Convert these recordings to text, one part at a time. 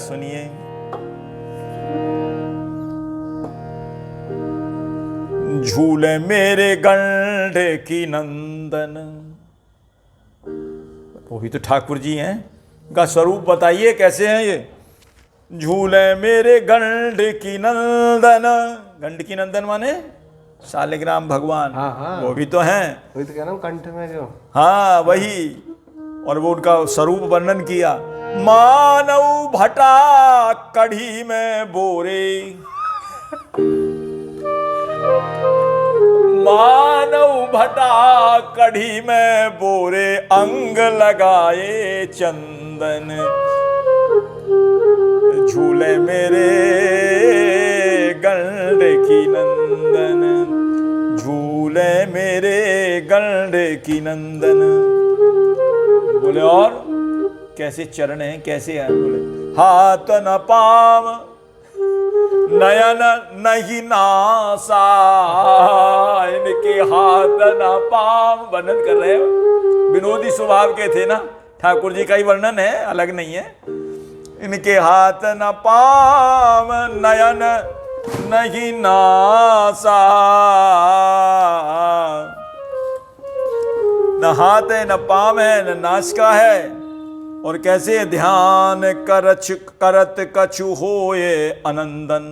सुनिए। झूले मेरे गंढे की नंदन, वो भी तो ठाकुर जी हैं, उनका स्वरूप बताइए कैसे हैं ये। झूले मेरे गंढ की नंदन, गंढ की नंदन माने शालिग्राम भगवान। हाँ। वो भी तो हैं, वही तो कह रहा हूँ, कंठ में जो। हाँ वही। और वो उनका स्वरूप वर्णन किया। मानव भटा कढ़ी में बोरे, मानव भटा कढ़ी में बोरे, अंग लगाए चंदन। झूले मेरे गंढ की नंदन, झूले मेरे गंढ की नंदन। बोले और कैसे चरण हैं, कैसे हैं? बोले हाथ न पाँव नयन नहीं नासा, इनके हाथ न पाँव। वर्णन कर रहे हैं, विनोदी स्वभाव के थे ना, ठाकुर जी का ही वर्णन है, अलग नहीं है। इनके हाथ न पाँव नयन नहीं नासा, न हाथ है न पाँव है न नासिका है। और कैसे ध्यान करत कछु होए अनंदन।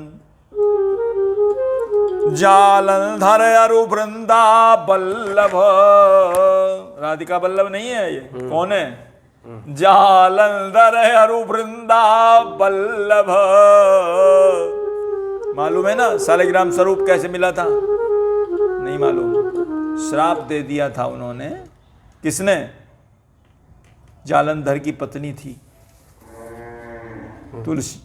जालंधर अरु वृंदा बल्लभ, राधिका बल्लभ नहीं है ये, कौन है? जालंधर अरु वृंदा बल्लभ। मालूम है ना शालिग्राम स्वरूप कैसे मिला था? नहीं मालूम। श्राप दे दिया था उन्होंने। किसने? जालंधर की पत्नी थी तुलसी।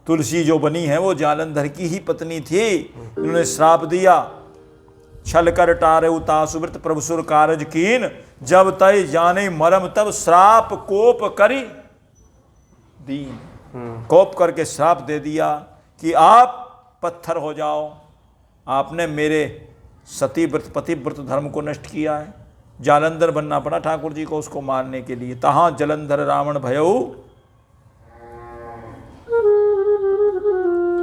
तुलसी जो बनी है वो जालंधर की ही पत्नी थी। उन्होंने श्राप दिया, छल कर टारे उता सुव्रत प्रभु सुर कारज कीन, जब तय जाने मरम तब श्राप कोप करी दीन। कोप करके श्राप दे दिया कि आप पत्थर हो जाओ। आपने मेरे सती व्रत पतिव्रत धर्म को नष्ट किया है। जालंधर बनना पड़ा ठाकुर जी को उसको मारने के लिए। तहां जलंधर रावण भयऊ,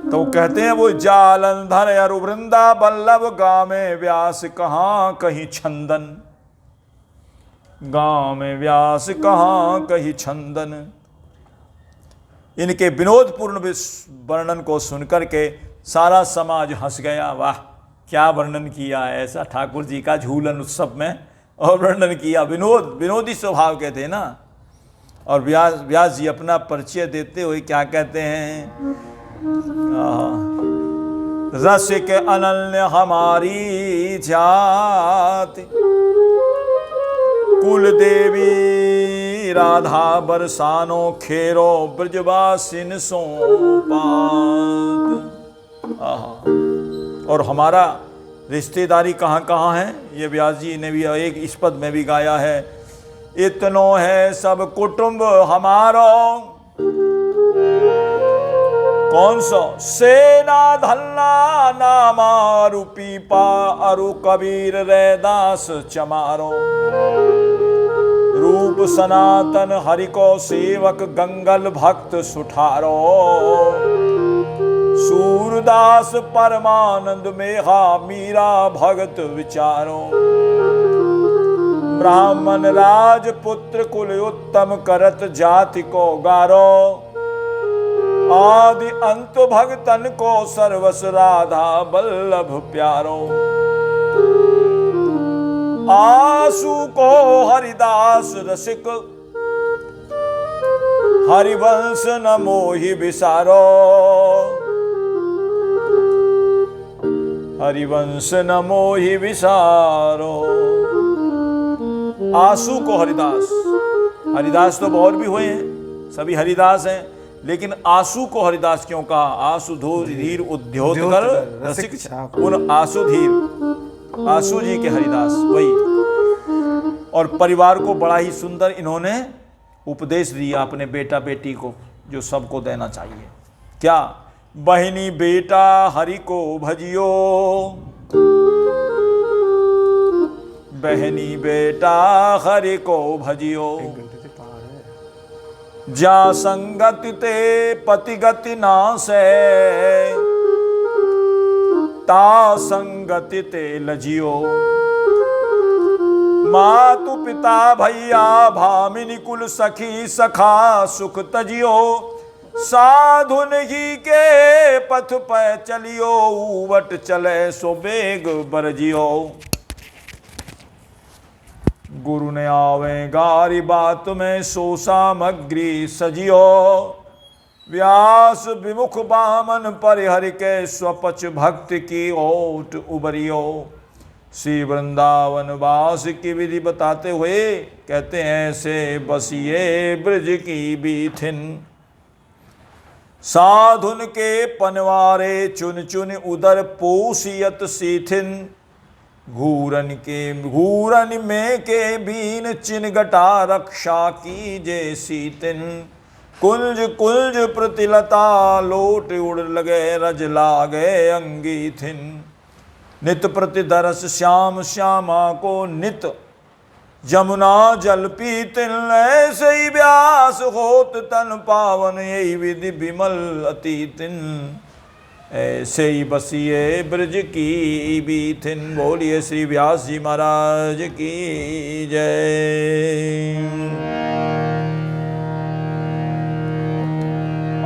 तो कहते हैं वो जालंधर अरु वृंदा बल्लभ, गाँव में व्यास कहाँ कहीं छंदन, गाँव में व्यास कहाँ कहीं छंदन। इनके विनोदपूर्ण वर्णन को सुनकर के सारा समाज हंस गया। वाह क्या वर्णन किया है ऐसा ठाकुर जी का झूलन उत्सव में, और वर्णन किया। विनोदी स्वभाव के थे ना। और व्यास जी अपना परिचय देते हुए क्या कहते हैं? रसिक अनन्य हमारी जाति, कुल देवी राधा बरसानो, खेरो ब्रजवासिन सो पात। और हमारा रिश्तेदारी कहाँ कहाँ है, ये व्यास जी ने भी एक इस पद में भी गाया है। इतनो है सब कुटुंब हमारो, कौन सा? सेना धन्ना नामा रूपी पा अरु कबीर रैदास चमारो। रूप सनातन हरि को सेवक गंगल भक्त सुठारो। सूरदास परमानंद मेघा मीरा भगत विचारो। ब्राह्मण राजपुत्र कुल उत्तम करत जाति को गारो। आदि अंत भगतन को सर्वस राधा बल्लभ प्यारो। आसु को हरिदास रसिक, हरिवंश न मोहि विसारो। हरिवंश न मोहि विसारो। आसु को हरिदास, हरिदास तो बहुत भी हुए हैं, सभी हरिदास हैं, लेकिन आसु को हरिदास क्यों कहा? आसु धीर उद्योत कर रसिक, उन आसु धीर, आसु जी के हरिदास वही। और परिवार को बड़ा ही सुंदर इन्होंने उपदेश दिया अपने बेटा बेटी को, जो सबको देना चाहिए। क्या? बहिनी बेटा हरि को भजियो, बहनी बेटा हरि को भजियो। जा संगति ते पति गति नासै, ता संगति ते लजियो। मातु पिता भैया भामिनी कुल सखी सखा सुख तजियो। साधुन ही के पथ पे चलियो, उवट चले सो बेग बरजियो। गुरु ने आवे गारी बात में सो सामग्री सजियो। व्यास विमुख बामन परिहर के स्वपच भक्ति की ओट उबरियो। श्री वृंदावन वास की विधि बताते हुए कहते हैं, ऐसे बसिए ब्रज की बीथिन। साधुन के पनवारे चुन चुन उदर पोसियत सीथिन। घूरन में के बीन चिनगटा रक्षा की जैसी तिन। कुंज कुंज प्रतिलता लोट उड़ लगे रज लागे अंगी थिन। नित प्रति दरस श्याम श्यामा को नित जमुना जल पीतिन। ऐसे ही व्यास होत तन पावन यही विधि विमल अतीतिन। ऐसे ही बसिए ब्रज की बीथिन। बोलिए श्री व्यास जी महाराज की जय।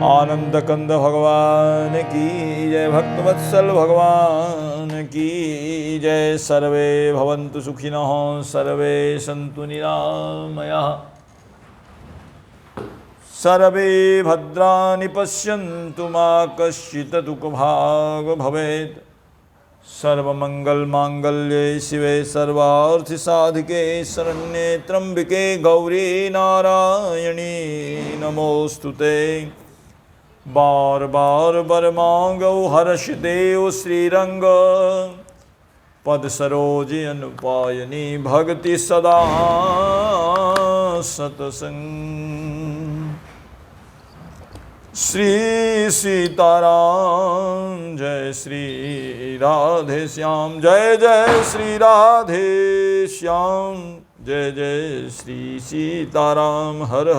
आनंद कंद भगवान की जय। भक्तवत्सल भगवान की जय। सर्वे भवन्तु सुखिनः, सर्वे सन्तु निरामयाः, सर्वे भद्राणि पश्यन्तु मा कश्चित् दुःखभाग् भवेत्। सर्वमङ्गलमाङ्गल्ये शिवे सर्वार्थसाधिके शरण्ये त्र्यम्बके गौरी नारायणी नमोस्तुते। बार बार वर मांगो हर्ष देव श्रीरंग। पद सरोज अनुपायनी भक्ति सदा सतसंग। श्री सीताराम जय श्री राधे श्याम। जय जय श्री राधे श्याम। जय जय श्री सीताराम। हर हर